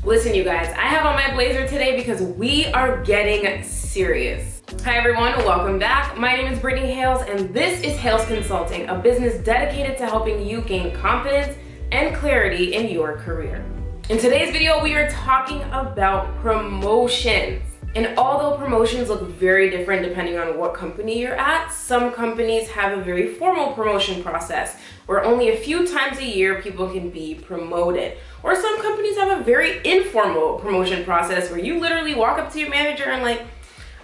Listen, you guys, I have on my blazer today because we are getting serious. Hi everyone, welcome back. My name is Brittany Hayles and this is Hayles Consulting, a business dedicated to helping you gain confidence and clarity in your career. In today's video, we are talking about promotions. And although promotions look very different depending on what company you're at, some companies have a very formal promotion process where only a few times a year people can be promoted. Or some companies have a very informal promotion process where you literally walk up to your manager and like,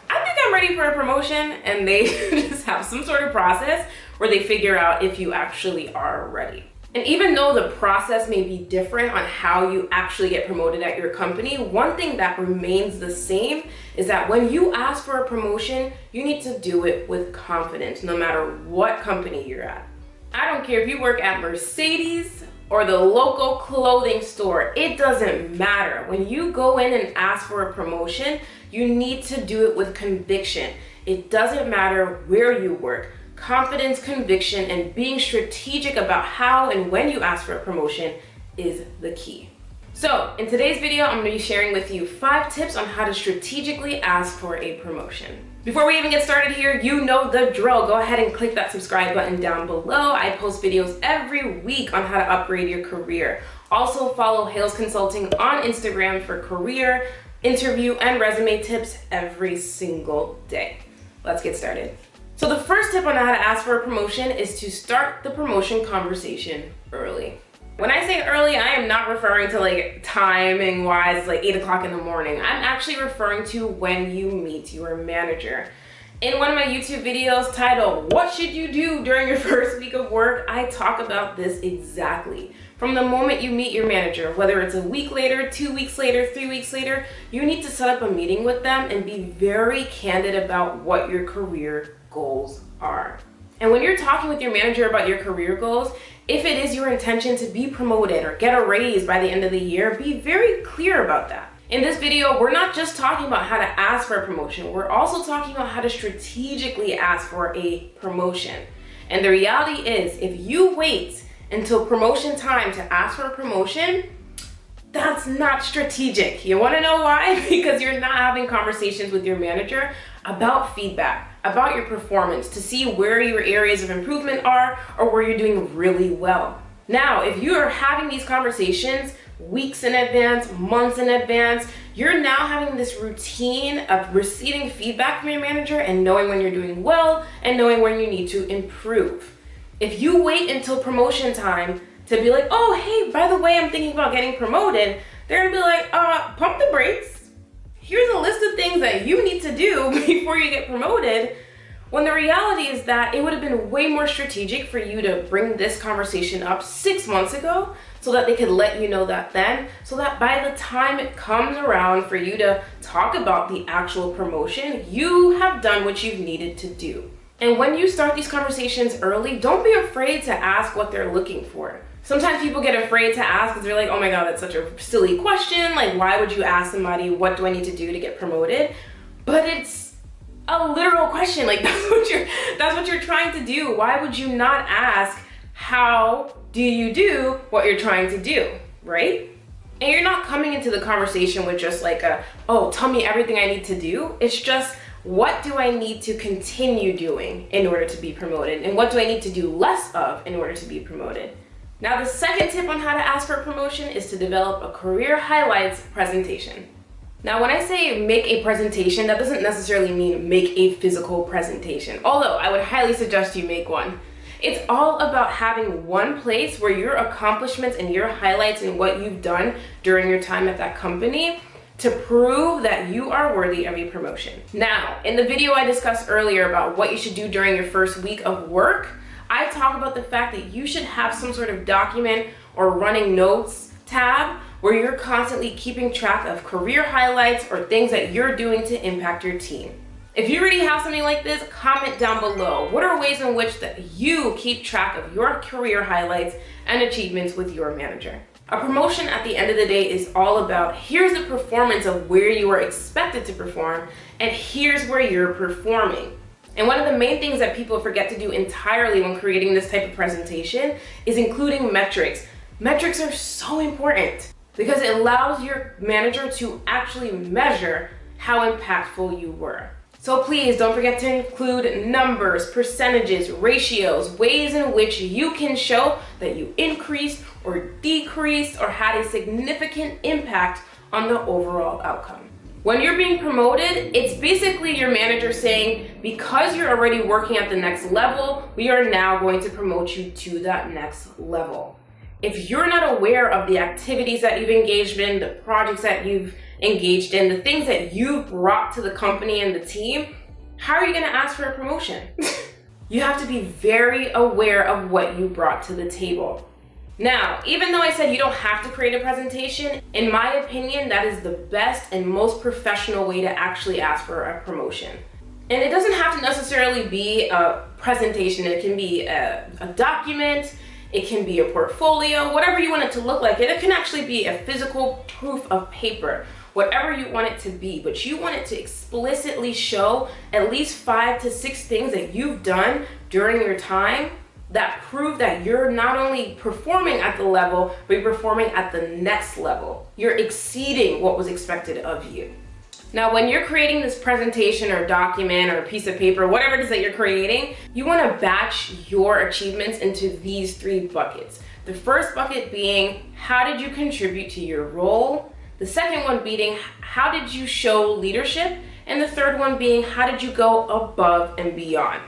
I think I'm ready for a promotion, and they just have some sort of process where they figure out if you actually are ready. And even though the process may be different on how you actually get promoted at your company, one thing that remains the same is that when you ask for a promotion, you need to do it with confidence, no matter what company you're at. I don't care if you work at Mercedes or the local clothing store, it doesn't matter. When you go in and ask for a promotion, you need to do it with conviction. It doesn't matter where you work. Confidence, conviction, and being strategic about how and when you ask for a promotion is the key. So in today's video, I'm going to be sharing with you 5 tips on how to strategically ask for a promotion. Before we even get started here, you know the drill. Go ahead and click that subscribe button down below. I post videos every week on how to upgrade your career. Also follow Hayles Consulting on Instagram for career, interview, and resume tips every single day. Let's get started. So the first tip on how to ask for a promotion is to start the promotion conversation early. When I say early, I am not referring to like timing wise, like 8 o'clock in the morning. I'm actually referring to when you meet your manager. In one of my YouTube videos titled, "What Should You Do During Your First Week of Work?" I talk about this exactly. From the moment you meet your manager, whether it's a week later, 2 weeks later, 3 weeks later, you need to set up a meeting with them and be very candid about what your career goals are. And when you're talking with your manager about your career goals, if it is your intention to be promoted or get a raise by the end of the year, be very clear about that. In this video, we're not just talking about how to ask for a promotion, we're also talking about how to strategically ask for a promotion. And the reality is, if you wait until promotion time to ask for a promotion, that's not strategic. You wanna know why? Because you're not having conversations with your manager about feedback, about your performance, to see where your areas of improvement are or where you're doing really well. Now, if you are having these conversations weeks in advance, months in advance, you're now having this routine of receiving feedback from your manager and knowing when you're doing well and knowing when you need to improve. If you wait until promotion time to be like, oh, hey, by the way, I'm thinking about getting promoted, they're gonna be like, pump the brakes. Here's a list of things that you need to do before you get promoted, when the reality is that it would have been way more strategic for you to bring this conversation up 6 months ago so that they could let you know that then, so that by the time it comes around for you to talk about the actual promotion, you have done what you've needed to do. And when you start these conversations early, don't be afraid to ask what they're looking for. Sometimes people get afraid to ask because they're like, oh my God, that's such a silly question. Like, why would you ask somebody, what do I need to do to get promoted? But it's a literal question. Like, that's what you're trying to do. Why would you not ask, how do you do what you're trying to do, right? And you're not coming into the conversation with just like oh, tell me everything I need to do. It's just, what do I need to continue doing in order to be promoted? And what do I need to do less of in order to be promoted? Now, the second tip on how to ask for a promotion is to develop a career highlights presentation. Now, when I say make a presentation, that doesn't necessarily mean make a physical presentation, although I would highly suggest you make one. It's all about having one place where your accomplishments and your highlights and what you've done during your time at that company to prove that you are worthy of a promotion. Now, in the video I discussed earlier about what you should do during your first week of work, I talk about the fact that you should have some sort of document or running notes tab where you're constantly keeping track of career highlights or things that you're doing to impact your team. If you already have something like this, comment down below. What are ways in which that you keep track of your career highlights and achievements with your manager? A promotion at the end of the day is all about, here's the performance of where you are expected to perform, and here's where you're performing. And one of the main things that people forget to do entirely when creating this type of presentation is including metrics. Metrics are so important. because it allows your manager to actually measure how impactful you were. So please don't forget to include numbers, percentages, ratios, ways in which you can show that you increased or decreased or had a significant impact on the overall outcome. When you're being promoted, it's basically your manager saying, because you're already working at the next level, we are now going to promote you to that next level. If you're not aware of the activities that you've engaged in, the projects that you've engaged in, the things that you've brought to the company and the team, how are you going to ask for a promotion? You have to be very aware of what you brought to the table. Now, even though I said you don't have to create a presentation, in my opinion, that is the best and most professional way to actually ask for a promotion. And it doesn't have to necessarily be a presentation. It can be a document, it can be a portfolio, whatever you want it to look like. It can actually be a physical proof of paper, whatever you want it to be, but you want it to explicitly show at least 5 to 6 things that you've done during your time that prove that you're not only performing at the level, but you're performing at the next level. You're exceeding what was expected of you. Now, when you're creating this presentation or document or a piece of paper, whatever it is that you're creating, you want to batch your achievements into these 3 buckets. The first bucket being, how did you contribute to your role? The second one being, how did you show leadership? And the third one being, how did you go above and beyond?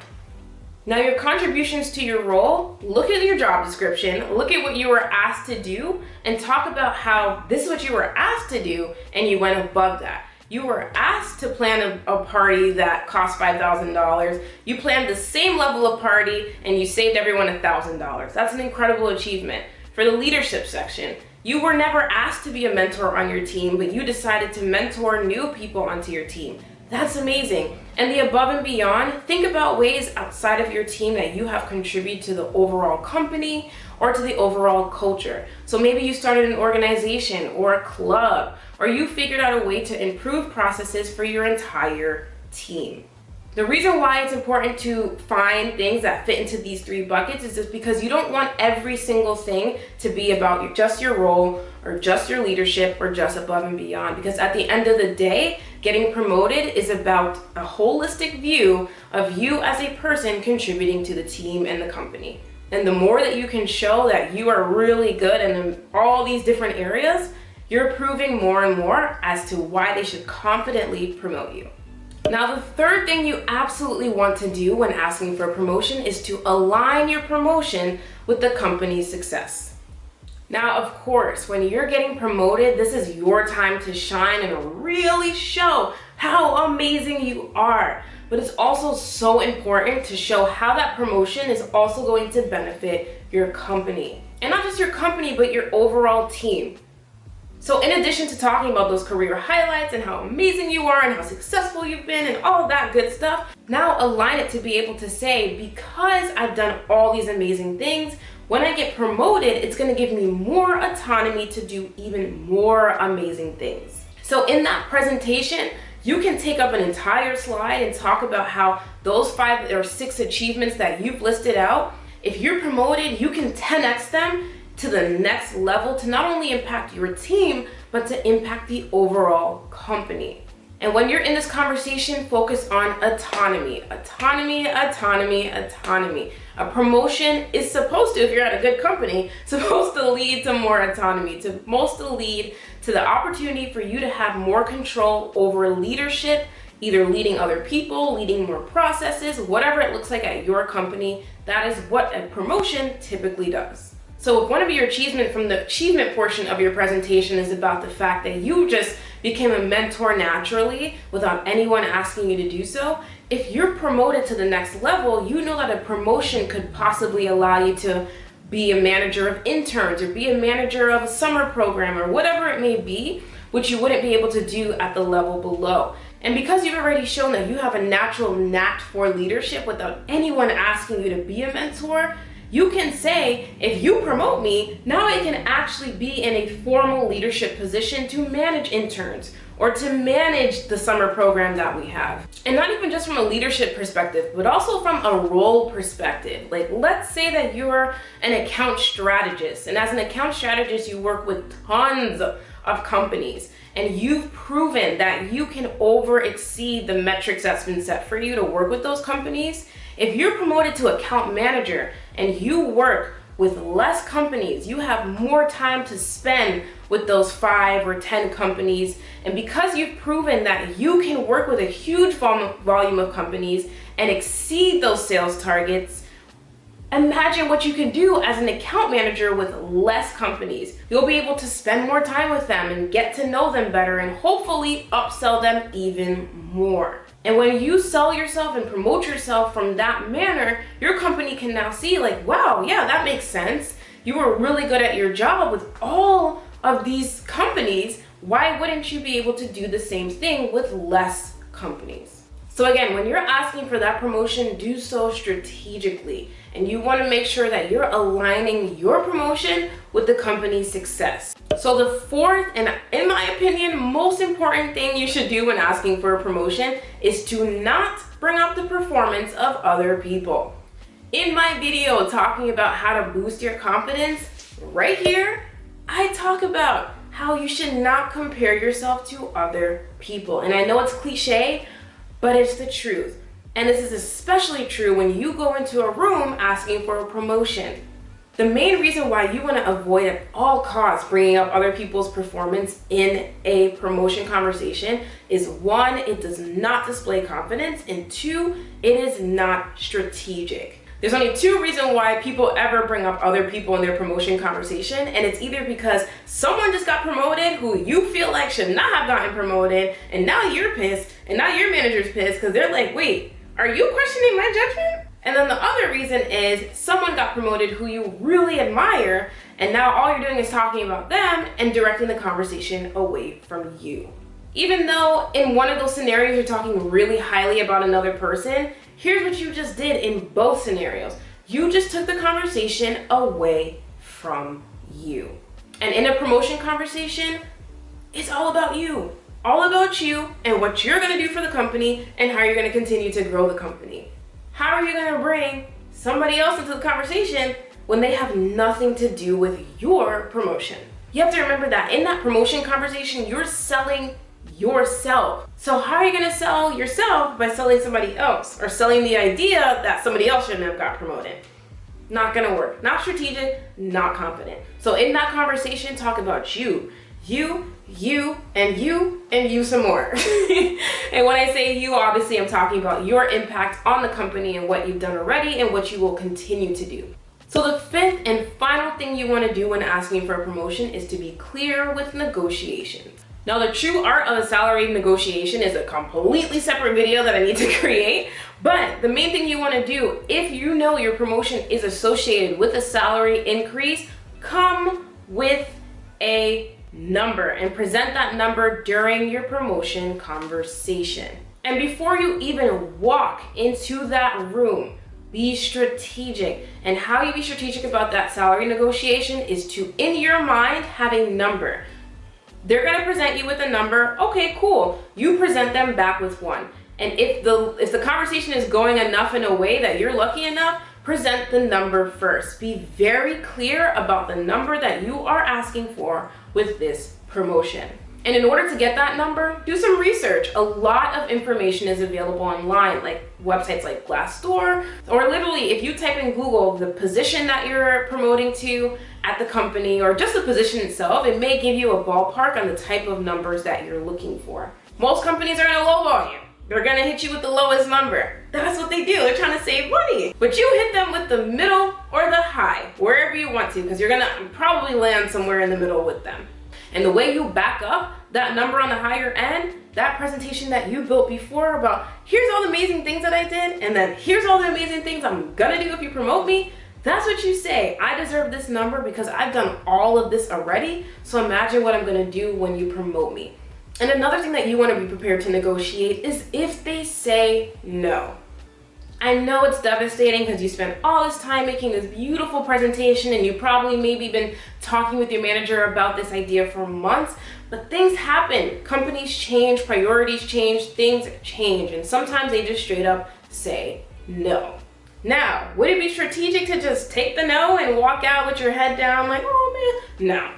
Now, your contributions to your role, look at your job description, look at what you were asked to do, and talk about how this is what you were asked to do and you went above that. You were asked to plan a party that cost $5,000. You planned the same level of party and you saved everyone $1,000. That's an incredible achievement. For the leadership section, you were never asked to be a mentor on your team, but you decided to mentor new people onto your team. That's amazing. And the above and beyond, think about ways outside of your team that you have contributed to the overall company or to the overall culture. So maybe you started an organization or a club, or you figured out a way to improve processes for your entire team. The reason why it's important to find things that fit into these 3 buckets is just because you don't want every single thing to be about just your role or just your leadership or just above and beyond. Because at the end of the day, getting promoted is about a holistic view of you as a person contributing to the team and the company. And the more that you can show that you are really good in all these different areas, you're proving more and more as to why they should confidently promote you. Now, the third thing you absolutely want to do when asking for a promotion is to align your promotion with the company's success. Now, of course, when you're getting promoted, this is your time to shine and really show how amazing you are. But it's also so important to show how that promotion is also going to benefit your company. And not just your company, but your overall team. So in addition to talking about those career highlights and how amazing you are and how successful you've been and all that good stuff, now align it to be able to say, because I've done all these amazing things, when I get promoted, it's going to give me more autonomy to do even more amazing things. So in that presentation, you can take up an entire slide and talk about how those 5 or 6 achievements that you've listed out, if you're promoted, you can 10x them to the next level to not only impact your team, but to impact the overall company. And when you're in this conversation, focus on autonomy. Autonomy, autonomy, autonomy. A promotion is supposed to, if you're at a good company, supposed to lead to more autonomy, supposed to lead to the opportunity for you to have more control over leadership, either leading other people, leading more processes, whatever it looks like at your company. That is what a promotion typically does. So if one of your achievements from the achievement portion of your presentation is about the fact that you just became a mentor naturally without anyone asking you to do so, if you're promoted to the next level, you know that a promotion could possibly allow you to be a manager of interns or be a manager of a summer program or whatever it may be, which you wouldn't be able to do at the level below. And because you've already shown that you have a natural knack for leadership without anyone asking you to be a mentor, You can say, if you promote me, now I can actually be in a formal leadership position to manage interns or to manage the summer program that we have. And not even just from a leadership perspective, but also from a role perspective. Like, let's say that you're an account strategist, and as an account strategist, you work with tons of companies, and you've proven that you can exceed the metrics that's been set for you to work with those companies. If you're promoted to account manager and you work with less companies, you have more time to spend with those 5 or 10 companies. And because you've proven that you can work with a huge volume of companies and exceed those sales targets, imagine what you can do as an account manager with less companies. You'll be able to spend more time with them and get to know them better and hopefully upsell them even more. And when you sell yourself and promote yourself from that manner, your company can now see like, wow, yeah, that makes sense. You were really good at your job with all of these companies. Why wouldn't you be able to do the same thing with less companies? So again, when you're asking for that promotion, do so strategically. And you want to make sure that you're aligning your promotion with the company's success. So the fourth, and in my opinion, most important thing you should do when asking for a promotion is to not bring up the performance of other people. In my video talking about how to boost your confidence, right here, I talk about how you should not compare yourself to other people. And I know it's cliche, but it's the truth. And this is especially true when you go into a room asking for a promotion. The main reason why you want to avoid at all costs bringing up other people's performance in a promotion conversation is 1, it does not display confidence, and 2, it is not strategic. There's only 2 reasons why people ever bring up other people in their promotion conversation, and it's either because someone just got promoted who you feel like should not have gotten promoted, and now you're pissed, and now your manager's pissed because they're like, wait, are you questioning my judgment? And then the other reason is someone got promoted who you really admire, and now all you're doing is talking about them and directing the conversation away from you. Even though in one of those scenarios you're talking really highly about another person, here's what you just did in both scenarios. You just took the conversation away from you. And in a promotion conversation, it's all about you. All about you and what you're gonna do for the company and how you're gonna continue to grow the company. How are you gonna bring somebody else into the conversation when they have nothing to do with your promotion? You have to remember that in that promotion conversation, you're selling yourself. So how are you gonna sell yourself by selling somebody else or selling the idea that somebody else shouldn't have got promoted? Not gonna work. Not strategic, not confident. So in that conversation, talk about you, and you some more. And when I say you, obviously I'm talking about your impact on the company and what you've done already and what you will continue to do. So the fifth and final thing you want to do when asking for a promotion is to be clear with negotiations. Now, the true art of a salary negotiation is a completely separate video that I need to create, but the main thing you want to do, if you know your promotion is associated with a salary increase, come with a number and present that number during your promotion conversation. And before you even walk into that room, be strategic. And how you be strategic about that salary negotiation is to, in your mind, have a number. They're gonna present you with a number. Okay, cool. You present them back with one. And if the conversation is going enough in a way that you're lucky enough, present the number first. Be very clear about the number that you are asking for with this promotion. And in order to get that number, do some research. A lot of information is available online, like websites like Glassdoor, or literally if you type in Google the position that you're promoting to at the company, or just the position itself, it may give you a ballpark on the type of numbers that you're looking for. Most companies are gonna lowball you. They're gonna hit you with the lowest number. That's what they do. They're trying to save money. But you hit them with the middle or the high, wherever you want to, because you're gonna probably land somewhere in the middle with them. And the way you back up that number on the higher end, that presentation that you built before about here's all the amazing things that I did, and then here's all the amazing things I'm gonna do if you promote me, that's what you say. I deserve this number because I've done all of this already, so imagine what I'm gonna do when you promote me. And another thing that you want to be prepared to negotiate is if they say no. I know it's devastating because you spent all this time making this beautiful presentation and you probably maybe been talking with your manager about this idea for months, but things happen. Companies change, priorities change, things change, and sometimes they just straight up say no. Now, would it be strategic to just take the no and walk out with your head down like, oh man? No,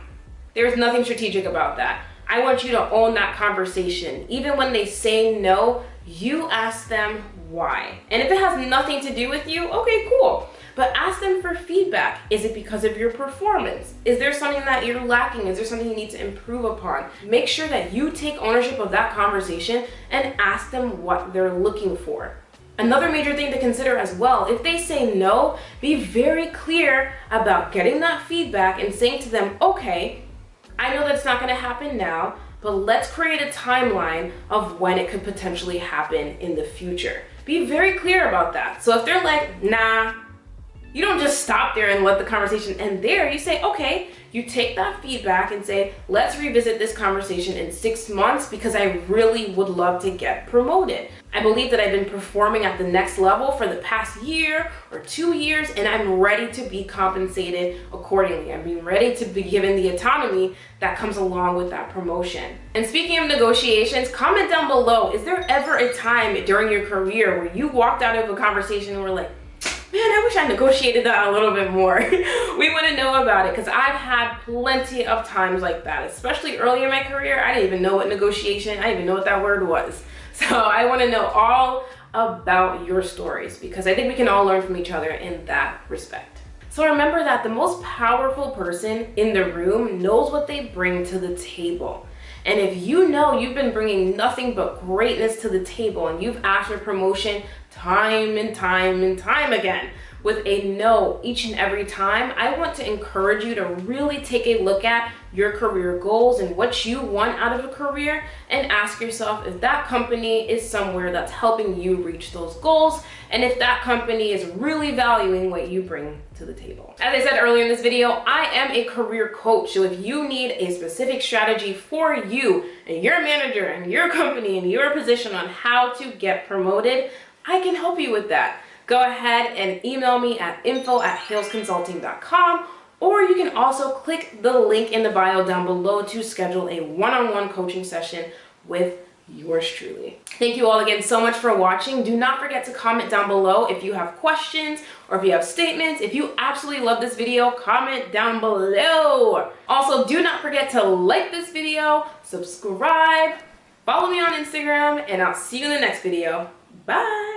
there's nothing strategic about that. I want you to own that conversation. Even when they say no, you ask them why. And if it has nothing to do with you, okay, cool. But ask them for feedback. Is it because of your performance? Is there something that you're lacking? Is there something you need to improve upon? Make sure that you take ownership of that conversation and ask them what they're looking for. Another major thing to consider as well, if they say no, be very clear about getting that feedback and saying to them, okay, I know that's not gonna happen now, but let's create a timeline of when it could potentially happen in the future. Be very clear about that. So if they're like, nah, you don't just stop there and let the conversation end there. You say, okay, you take that feedback and say, let's revisit this conversation in 6 months because I really would love to get promoted. I believe that I've been performing at the next level for the past year or 2 years, and I'm ready to be compensated accordingly. I'm being ready to be given the autonomy that comes along with that promotion. And speaking of negotiations, comment down below, is there ever a time during your career where you walked out of a conversation and were like, man, I wish I negotiated that a little bit more? We want to know about it because I've had plenty of times like that, especially early in my career. I didn't even know what negotiation, I didn't even know what that word was. So I want to know all about your stories because I think we can all learn from each other in that respect. So remember that the most powerful person in the room knows what they bring to the table. And if you know you've been bringing nothing but greatness to the table and you've asked for promotion time and time and time again with a no each and every time, I want to encourage you to really take a look at your career goals and what you want out of a career and ask yourself if that company is somewhere that's helping you reach those goals and if that company is really valuing what you bring to the table. As I said earlier in this video, I am a career coach, so if you need a specific strategy for you and your manager and your company and your position on how to get promoted, I can help you with that. Go ahead and email me at info@haylesconsulting.com, or you can also click the link in the bio down below to schedule a one-on-one coaching session with yours truly. Thank you all again so much for watching. Do not forget to comment down below if you have questions or if you have statements. If you absolutely love this video, comment down below. Also, do not forget to like this video, subscribe, follow me on Instagram, and I'll see you in the next video. Bye.